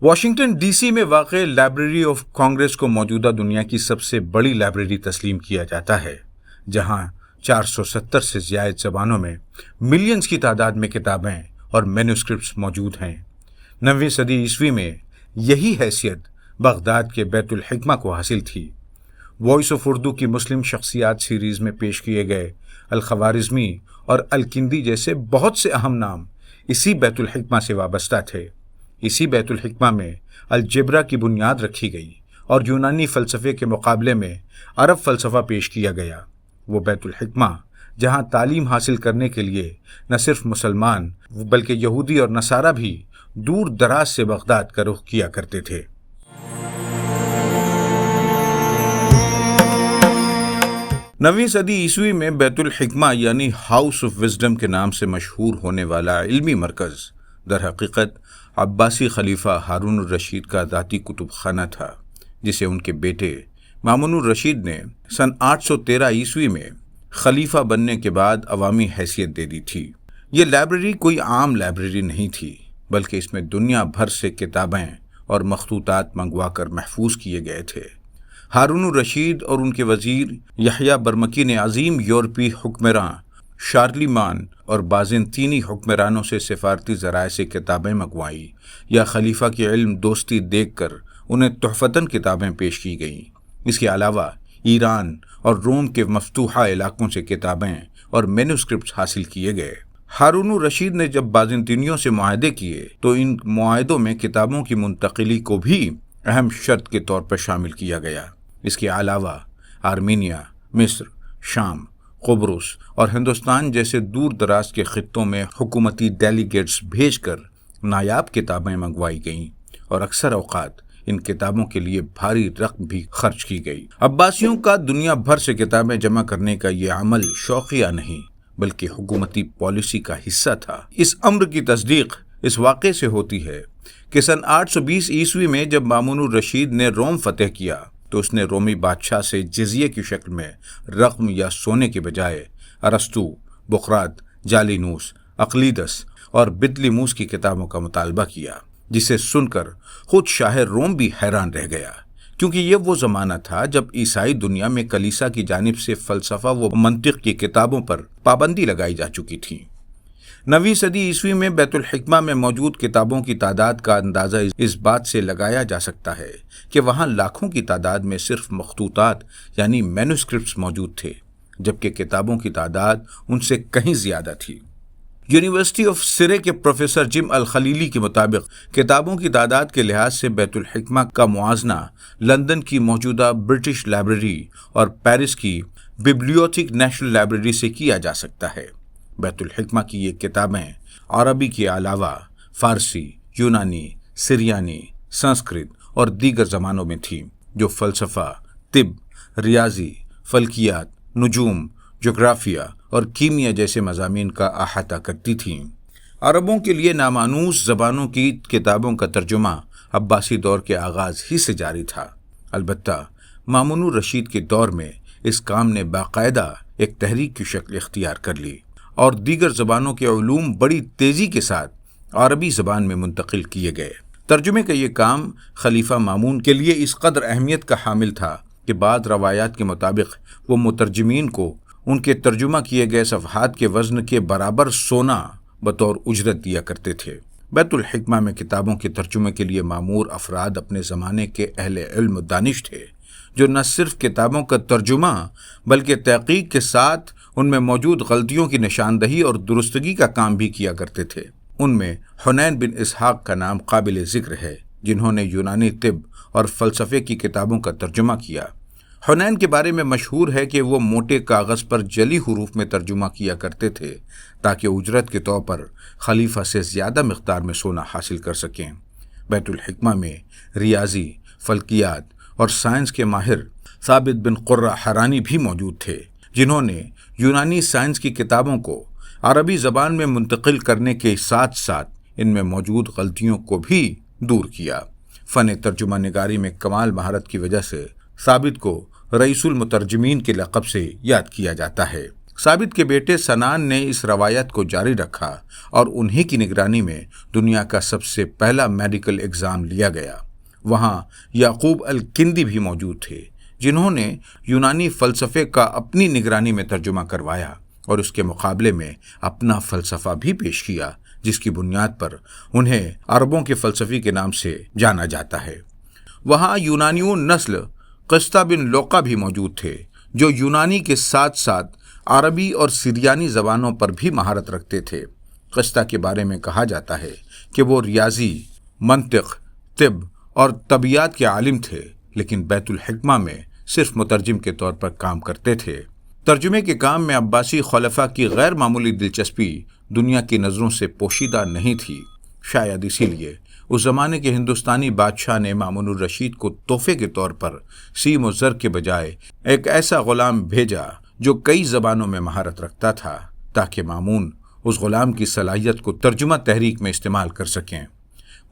Washington D C میں واقع library of Congress کو موجودہ دنیا کی سب سے بڑی لائبریری تسلیم کیا جاتا ہے، جہاں 470 سے زائد زبانوں میں ملینز کی تعداد میں کتابیں اور مینوسکرپٹس موجود ہیں۔ 9ویں صدی عیسوی میں یہی حیثیت بغداد کے بیت الحکمہ کو حاصل تھی۔ وائس آف اردو کی مسلم شخصیات سیریز میں پیش کیے گئے الخوارزمی اور الکندی جیسے بہت سے اہم نام اسی بیت الحکمہ سے وابستہ تھے۔ اسی بیت الحکمہ میں الجبرا کی بنیاد رکھی گئی اور یونانی فلسفے کے مقابلے میں عرب فلسفہ پیش کیا گیا۔ وہ بیت الحکمہ جہاں تعلیم حاصل کرنے کے لیے نہ صرف مسلمان بلکہ یہودی اور نصارہ بھی دور دراز سے بغداد کا رخ کیا کرتے تھے۔ 9ویں صدی عیسوی میں بیت الحکمہ یعنی ہاؤس آف وزڈم کے نام سے مشہور ہونے والا علمی مرکز در حقیقت عباسی خلیفہ ہارون الرشید کا ذاتی کتب خانہ تھا، جسے ان کے بیٹے مامون الرشید نے سن 813 عیسوی میں خلیفہ بننے کے بعد عوامی حیثیت دے دی تھی۔ یہ لائبریری کوئی عام لائبریری نہیں تھی، بلکہ اس میں دنیا بھر سے کتابیں اور مخطوطات منگوا کر محفوظ کیے گئے تھے۔ ہارون الرشید اور ان کے وزیر یحییٰ برمکی نے عظیم یورپی حکمراں شارلیمان اور بازنطینی حکمرانوں سے سفارتی ذرائع سے کتابیں منگوائیں یا خلیفہ کی علم دوستی دیکھ کر انہیں تحفتاً کتابیں پیش کی گئیں۔ اس کے علاوہ ایران اور روم کے مفتوحہ علاقوں سے کتابیں اور مینوسکرپٹس حاصل کیے گئے۔ ہارون الرشید نے جب بازنطینیوں سے معاہدے کیے تو ان معاہدوں میں کتابوں کی منتقلی کو بھی اہم شرط کے طور پر شامل کیا گیا۔ اس کے علاوہ آرمینیا، مصر، شام، قبرص اور ہندوستان جیسے دور دراز کے خطوں میں حکومتی ڈیلیگیٹس بھیج کر نایاب کتابیں منگوائی گئیں اور اکثر اوقات ان کتابوں کے لیے بھاری رقم بھی خرچ کی گئی۔ عباسیوں کا دنیا بھر سے کتابیں جمع کرنے کا یہ عمل شوقیہ نہیں بلکہ حکومتی پالیسی کا حصہ تھا۔ اس امر کی تصدیق اس واقعے سے ہوتی ہے کہ سن 820 عیسوی میں جب مامون الرشید نے روم فتح کیا تو اس نے رومی بادشاہ سے جزیے کی شکل میں رقم یا سونے کے بجائے ارسطو، بقراط، جالینوس، اقلیدس اور بطلیموس کی کتابوں کا مطالبہ کیا، جسے سن کر خود شاہ روم بھی حیران رہ گیا، کیونکہ یہ وہ زمانہ تھا جب عیسائی دنیا میں کلیسا کی جانب سے فلسفہ و منطق کی کتابوں پر پابندی لگائی جا چکی تھی۔ 9ویں صدی عیسوی میں بیت الحکمہ میں موجود کتابوں کی تعداد کا اندازہ اس بات سے لگایا جا سکتا ہے کہ وہاں لاکھوں کی تعداد میں صرف مخطوطات یعنی مینوسکرپٹس موجود تھے، جبکہ کتابوں کی تعداد ان سے کہیں زیادہ تھی۔ یونیورسٹی آف سرے کے پروفیسر جم الخلیلی کے مطابق کتابوں کی تعداد کے لحاظ سے بیت الحکمہ کا موازنہ لندن کی موجودہ برٹش لائبریری اور پیرس کی ببلیوتھیک نیشنل لائبریری سے کیا جا سکتا ہے۔ بیت الحکمہ کی یہ کتابیں عربی کے علاوہ فارسی، یونانی، سریانی، سنسکرت اور دیگر زبانوں میں تھیں، جو فلسفہ، طب، ریاضی، فلکیات، نجوم، جغرافیہ اور کیمیا جیسے مضامین کا احاطہ کرتی تھیں۔ عربوں کے لیے نامانوس زبانوں کی کتابوں کا ترجمہ عباسی دور کے آغاز ہی سے جاری تھا۔ البتہ مامون الرشید کے دور میں اس کام نے باقاعدہ ایک تحریک کی شکل اختیار کر لی اور دیگر زبانوں کے علوم بڑی تیزی کے ساتھ عربی زبان میں منتقل کیے گئے۔ ترجمے کا یہ کام خلیفہ مامون کے لیے اس قدر اہمیت کا حامل تھا کہ بعض روایات کے مطابق وہ مترجمین کو ان کے ترجمہ کیے گئے صفحات کے وزن کے برابر سونا بطور اجرت دیا کرتے تھے۔ بیت الحکمہ میں کتابوں کے ترجمے کے لیے مامور افراد اپنے زمانے کے اہل علم و دانش تھے، جو نہ صرف کتابوں کا ترجمہ بلکہ تحقیق کے ساتھ ان میں موجود غلطیوں کی نشاندہی اور درستگی کا کام بھی کیا کرتے تھے۔ ان میں حنین بن اسحاق کا نام قابل ذکر ہے، جنہوں نے یونانی طب اور فلسفے کی کتابوں کا ترجمہ کیا۔ حنین کے بارے میں مشہور ہے کہ وہ موٹے کاغذ پر جلی حروف میں ترجمہ کیا کرتے تھے تاکہ اجرت کے طور پر خلیفہ سے زیادہ مقدار میں سونا حاصل کر سکیں۔ بیت الحکمہ میں ریاضی، فلکیات اور سائنس کے ماہر ثابت بن قرہ حرانی بھی موجود تھے، جنہوں نے یونانی سائنس کی کتابوں کو عربی زبان میں منتقل کرنے کے ساتھ ساتھ ان میں موجود غلطیوں کو بھی دور کیا۔ فن ترجمہ نگاری میں کمال مہارت کی وجہ سے ثابت کو رئیس المترجمین کے لقب سے یاد کیا جاتا ہے۔ ثابت کے بیٹے سنان نے اس روایت کو جاری رکھا اور انہی کی نگرانی میں دنیا کا سب سے پہلا میڈیکل ایگزام لیا گیا۔ وہاں یعقوب الکندی بھی موجود تھے، جنہوں نے یونانی فلسفے کا اپنی نگرانی میں ترجمہ کروایا اور اس کے مقابلے میں اپنا فلسفہ بھی پیش کیا، جس کی بنیاد پر انہیں عربوں کے فلسفی کے نام سے جانا جاتا ہے۔ وہاں یونانیوں نسل قسطہ بن لوقا بھی موجود تھے، جو یونانی کے ساتھ ساتھ عربی اور سریانی زبانوں پر بھی مہارت رکھتے تھے۔ قسطہ کے بارے میں کہا جاتا ہے کہ وہ ریاضی، منطق، طب اور طبیعیات کے عالم تھے، لیکن بیت الحکمہ میں صرف مترجم کے طور پر کام کرتے تھے۔ ترجمے کے کام میں عباسی خلفاء کی غیر معمولی دلچسپی دنیا کی نظروں سے پوشیدہ نہیں تھی۔ شاید اسی لیے اس زمانے کے ہندوستانی بادشاہ نے مامون الرشید کو تحفے کے طور پر سیم و زر کے بجائے ایک ایسا غلام بھیجا جو کئی زبانوں میں مہارت رکھتا تھا، تاکہ مامون اس غلام کی صلاحیت کو ترجمہ تحریک میں استعمال کر سکیں۔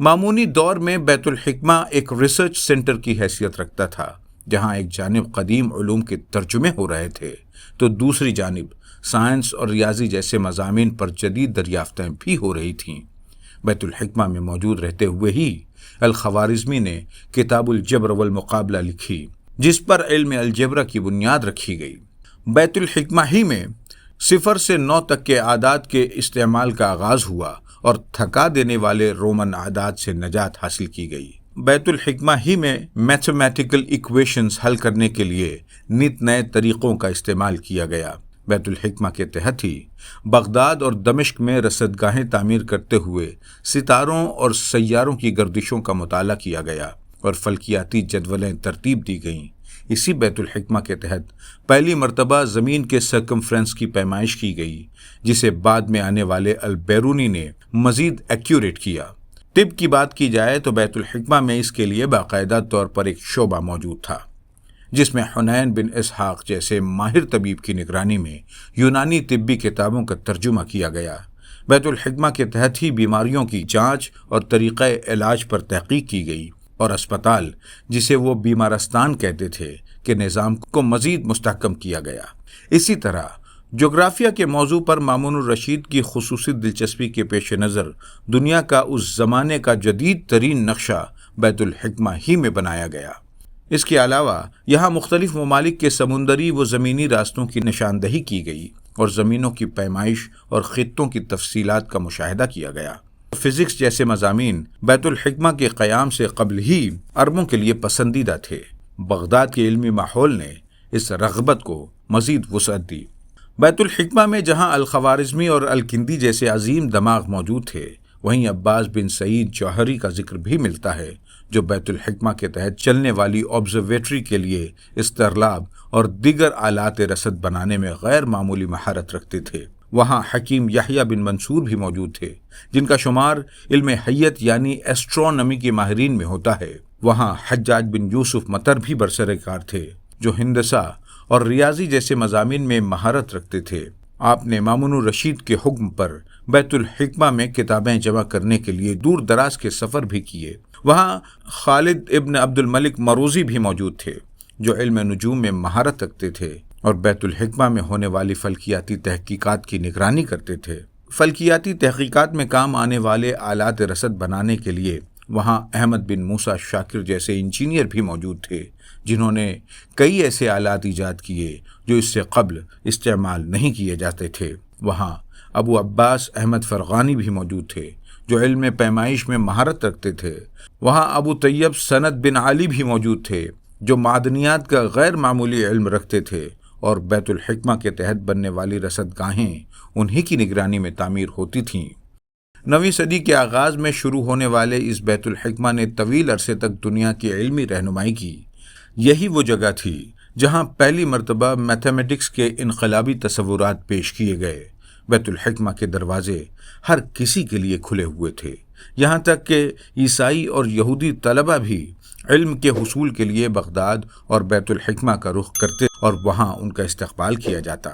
مامونی دور میں بیت الحکمہ ایک ریسرچ سینٹر کی حیثیت رکھتا تھا، جہاں ایک جانب قدیم علوم کے ترجمے ہو رہے تھے تو دوسری جانب سائنس اور ریاضی جیسے مضامین پر جدید دریافتیں بھی ہو رہی تھیں۔ بیت الحکمہ میں موجود رہتے ہوئے ہی الخوارزمی نے کتاب الجبر والمقابلہ لکھی، جس پر علم الجبر کی بنیاد رکھی گئی۔ بیت الحکمہ ہی میں 0 سے 9 تک کے اعداد کے استعمال کا آغاز ہوا اور تھکا دینے والے رومن اعداد سے نجات حاصل کی گئی۔ بیت الحکمہ ہی میں میتھمیٹیکل ایکویشنز حل کرنے کے لیے نت نئے طریقوں کا استعمال کیا گیا۔ بیت الحکمہ کے تحت ہی بغداد اور دمشق میں رصدگاہیں تعمیر کرتے ہوئے ستاروں اور سیاروں کی گردشوں کا مطالعہ کیا گیا اور فلکیاتی جدولیں ترتیب دی گئیں۔ اسی بیت الحکمہ کے تحت پہلی مرتبہ زمین کے سرکمفرنس کی پیمائش کی گئی، جسے بعد میں آنے والے البیرونی نے مزید ایکیوریٹ کیا۔ طب کی بات کی جائے تو بیت الحکمہ میں اس کے لیے باقاعدہ طور پر ایک شعبہ موجود تھا، جس میں حنین بن اسحاق جیسے ماہر طبیب کی نگرانی میں یونانی طبی کتابوں کا ترجمہ کیا گیا۔ بیت الحکمہ کے تحت ہی بیماریوں کی جانچ اور طریقہ علاج پر تحقیق کی گئی اور اسپتال، جسے وہ بیمارستان کہتے تھے، کے نظام کو مزید مستحکم کیا گیا۔ اسی طرح جغرافیہ کے موضوع پر مامون الرشید کی خصوصی دلچسپی کے پیش نظر دنیا کا اس زمانے کا جدید ترین نقشہ بیت الحکمہ ہی میں بنایا گیا۔ اس کے علاوہ یہاں مختلف ممالک کے سمندری و زمینی راستوں کی نشاندہی کی گئی اور زمینوں کی پیمائش اور خطوں کی تفصیلات کا مشاہدہ کیا گیا۔ فزکس جیسے مضامین بیت الحکمہ کے قیام سے قبل ہی عربوں کے لیے پسندیدہ تھے۔ بغداد کے علمی ماحول نے اس رغبت کو مزید وسعت دی۔ بیت الحکمہ میں جہاں الخوارزمی اور الکندی جیسے عظیم دماغ موجود تھے، وہیں عباس بن سعید جوہری کا ذکر بھی ملتا ہے، جو بیت الحکمہ کے تحت چلنے والی آبزرویٹری کے لیے استرلاب اور دیگر آلات رصد بنانے میں غیر معمولی مہارت رکھتے تھے۔ وہاں حکیم یحییٰ بن منصور بھی موجود تھے، جن کا شمار علم حیت یعنی ایسٹرونومی کے ماہرین میں ہوتا ہے۔ وہاں حجاج بن یوسف مطر بھی برسرکار تھے، جو ہندسہ اور ریاضی جیسے مضامین میں مہارت رکھتے تھے۔ آپ نے مامون الرشید کے حکم پر بیت الحکمہ میں کتابیں جمع کرنے کے لیے دور دراز کے سفر بھی کیے۔ وہاں خالد ابن عبد الملک مروزی بھی موجود تھے، جو علم نجوم میں مہارت رکھتے تھے اور بیت الحکمہ میں ہونے والی فلکیاتی تحقیقات کی نگرانی کرتے تھے۔ فلکیاتی تحقیقات میں کام آنے والے آلات رصد بنانے کے لیے وہاں احمد بن موسیٰ شاکر جیسے انجینئر بھی موجود تھے، جنہوں نے کئی ایسے آلات ایجاد کیے جو اس سے قبل استعمال نہیں کیے جاتے تھے۔ وہاں ابو عباس احمد فرغانی بھی موجود تھے، جو علم پیمائش میں مہارت رکھتے تھے۔ وہاں ابو طیب سند بن علی بھی موجود تھے، جو معدنیات کا غیر معمولی علم رکھتے تھے، اور بیت الحکمہ کے تحت بننے والی رصد گاہیں انہی کی نگرانی میں تعمیر ہوتی تھیں۔ 9ویں صدی کے آغاز میں شروع ہونے والے اس بیت الحکمہ نے طویل عرصے تک دنیا کی علمی رہنمائی کی۔ یہی وہ جگہ تھی جہاں پہلی مرتبہ میتھمیٹکس کے انقلابی تصورات پیش کیے گئے۔ بیت الحکمہ کے دروازے ہر کسی کے لیے کھلے ہوئے تھے، یہاں تک کہ عیسائی اور یہودی طلبہ بھی علم کے حصول کے لیے بغداد اور بیت الحکمہ کا رخ کرتے اور وہاں ان کا استقبال کیا جاتا۔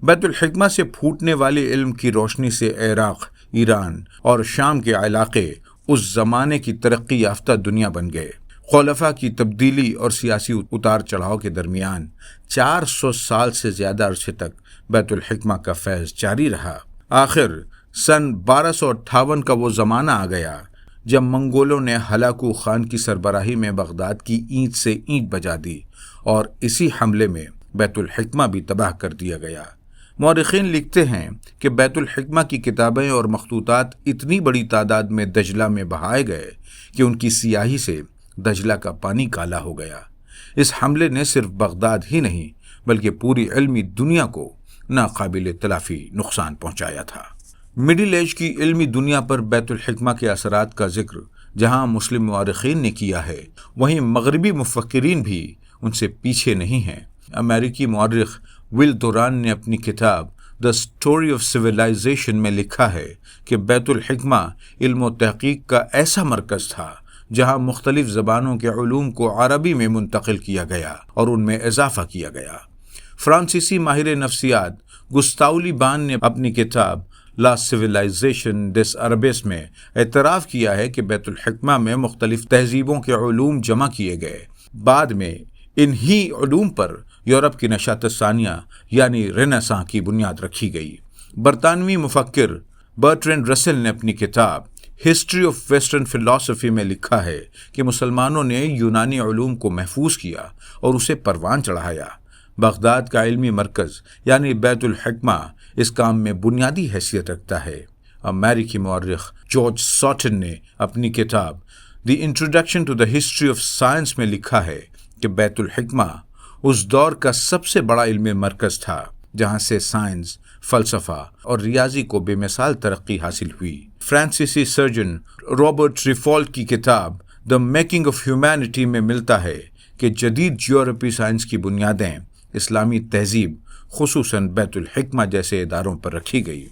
بیت الحکمہ سے پھوٹنے والے علم کی روشنی سے عراق، ایران اور شام کے علاقے اس زمانے کی ترقی یافتہ دنیا بن گئے۔ خلفاء کی تبدیلی اور سیاسی اتار چڑھاؤ کے درمیان 400 سال سے زیادہ عرصے تک بیت الحکمہ کا فیض جاری رہا۔ آخر سن 1258 کا وہ زمانہ آ گیا جب منگولوں نے ہلاکو خان کی سربراہی میں بغداد کی اینٹ سے اینٹ بجا دی اور اسی حملے میں بیت الحکمہ بھی تباہ کر دیا گیا۔ مورخین لکھتے ہیں کہ بیت الحکمہ کی کتابیں اور مخطوطات اتنی بڑی تعداد میں دجلہ میں بہائے گئے کہ ان کی سیاہی سے دجلہ کا پانی کالا ہو گیا۔ اس حملے نے صرف بغداد ہی نہیں بلکہ پوری علمی دنیا کو ناقابل تلافی نقصان پہنچایا تھا۔ مڈل ایج کی علمی دنیا پر بیت الحکمہ کے اثرات کا ذکر جہاں مسلم مورخین نے کیا ہے، وہیں مغربی مفکرین بھی ان سے پیچھے نہیں ہیں۔ امریکی مورخ ول دوران نے اپنی کتاب دا اسٹوری آف سویلائزیشن میں لکھا ہے کہ بیت الحکمہ علم و تحقیق کا ایسا مرکز تھا جہاں مختلف زبانوں کے علوم کو عربی میں منتقل کیا گیا اور ان میں اضافہ کیا گیا۔ فرانسیسی ماہر نفسیات گستاو لی بان نے اپنی کتاب لا سویلائزیشن ڈس عربس میں اعتراف کیا ہے کہ بیت الحکمہ میں مختلف تہذیبوں کے علوم جمع کیے گئے۔ بعد میں انہی علوم پر یورپ کی نشاط ثانیہ یعنی رینیساں کی بنیاد رکھی گئی۔ برطانوی مفکر برٹرینڈ رسل نے اپنی کتاب ہسٹری آف ویسٹرن فلاسفی میں لکھا ہے کہ مسلمانوں نے یونانی علوم کو محفوظ کیا اور اسے پروان چڑھایا۔ بغداد کا علمی مرکز یعنی بیت الحکمہ اس کام میں بنیادی حیثیت رکھتا ہے۔ امریکی مورخ جارج ساٹن نے اپنی کتاب the introduction to the history of science میں لکھا ہے کہ بیت الحکمہ اس دور کا سب سے بڑا علمی مرکز تھا جہاں سے سائنس، فلسفہ اور ریاضی کو بے مثال ترقی حاصل ہوئی۔ فرانسیسی سرجن رابرٹ ریفالٹ کی کتاب دا میکنگ آف ہیومینٹی میں ملتا ہے کہ جدید یورپی سائنس کی بنیادیں اسلامی تہذیب خصوصاً بیت الحکمہ جیسے اداروں پر رکھی گئی۔